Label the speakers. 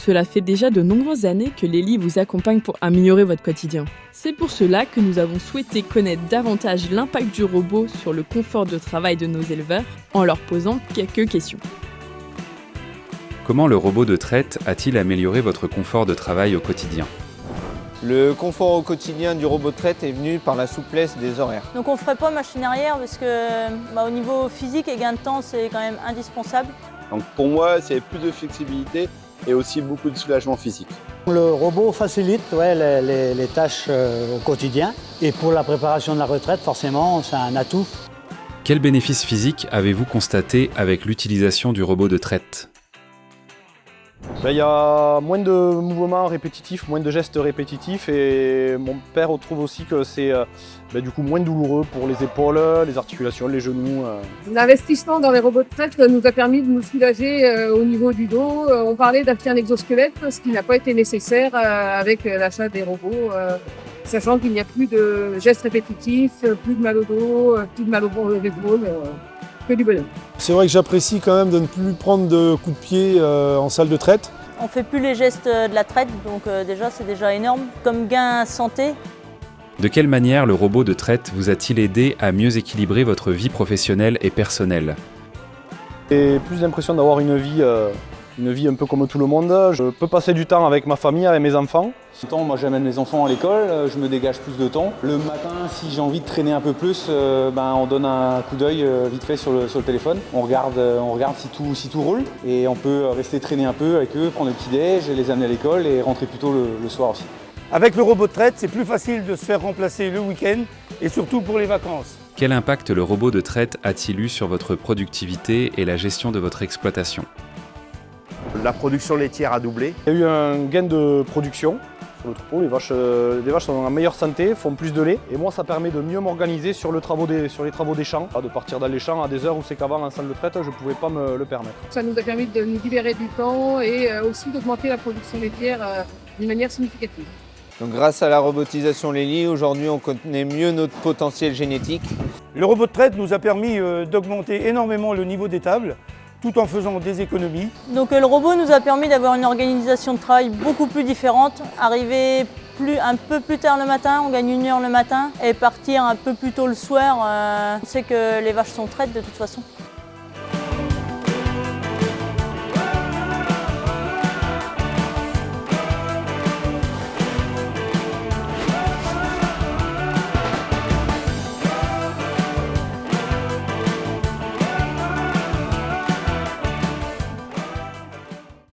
Speaker 1: cela fait déjà de nombreuses années que Lely vous accompagne pour améliorer votre quotidien. C'est pour cela que nous avons souhaité connaître davantage l'impact du robot sur le confort de travail de nos éleveurs en leur posant quelques questions.
Speaker 2: Comment le robot de traite a-t-il amélioré votre confort de travail au quotidien ?
Speaker 3: Le confort au quotidien du robot de traite est venu par la souplesse des horaires.
Speaker 4: Donc on ne ferait pas machine arrière parce que au niveau physique et gain de temps, c'est quand même indispensable.
Speaker 5: Donc pour moi, c'est plus de flexibilité et aussi beaucoup de soulagement physique.
Speaker 6: Le robot facilite les tâches au quotidien et pour la préparation de la retraite, forcément, c'est un atout.
Speaker 2: Quels bénéfices physiques avez-vous constatés avec l'utilisation du robot de traite ?
Speaker 7: Il y a moins de mouvements répétitifs, moins de gestes répétitifs et mon père trouve aussi que c'est du coup moins douloureux pour les épaules, les articulations, les genoux.
Speaker 8: L'investissement dans les robots de traite nous a permis de nous soulager au niveau du dos. On parlait d'acheter un exosquelette, ce qui n'a pas été nécessaire avec l'achat des robots, sachant qu'il n'y a plus de gestes répétitifs, plus de mal au dos, plus de mal au l'épaule. Que du bonheur.
Speaker 9: C'est vrai que j'apprécie quand même de ne plus prendre de coups de pied en salle de traite.
Speaker 4: On ne fait plus les gestes de la traite, donc c'est déjà énorme. Comme gain santé.
Speaker 2: De quelle manière le robot de traite vous a-t-il aidé à mieux équilibrer votre vie professionnelle et personnelle ?
Speaker 7: J'ai plus l'impression d'avoir une vie un peu comme tout le monde. Je peux passer du temps avec ma famille, avec mes enfants.
Speaker 10: Moi j'amène mes enfants à l'école, je me dégage plus de temps. Le matin, si j'ai envie de traîner un peu plus, on donne un coup d'œil vite fait sur le téléphone. On regarde si tout roule et on peut rester traîner un peu avec eux, prendre le petit-déj, les amener à l'école et rentrer plus tôt le soir aussi.
Speaker 6: Avec le robot de traite, c'est plus facile de se faire remplacer le week-end et surtout pour les vacances.
Speaker 2: Quel impact le robot de traite a-t-il eu sur votre productivité et la gestion de votre exploitation ?
Speaker 5: La production laitière a doublé.
Speaker 7: Il y a eu un gain de production sur le troupeau. Les vaches sont en meilleure santé, font plus de lait. Et moi, ça permet de mieux m'organiser sur les travaux des champs. De partir dans les champs à des heures où c'est qu'avant, en salle de traite, je ne pouvais pas me le permettre.
Speaker 8: Ça nous a permis de nous libérer du temps et aussi d'augmenter la production laitière d'une manière significative.
Speaker 3: Donc, grâce à la robotisation Lely, aujourd'hui on connaît mieux notre potentiel génétique.
Speaker 6: Le robot de traite nous a permis d'augmenter énormément le niveau des tables, tout en faisant des économies.
Speaker 4: Donc le robot nous a permis d'avoir une organisation de travail beaucoup plus différente. Arriver un peu plus tard le matin, on gagne 1 heure le matin, et partir un peu plus tôt le soir. On sait que les vaches sont traites de toute façon.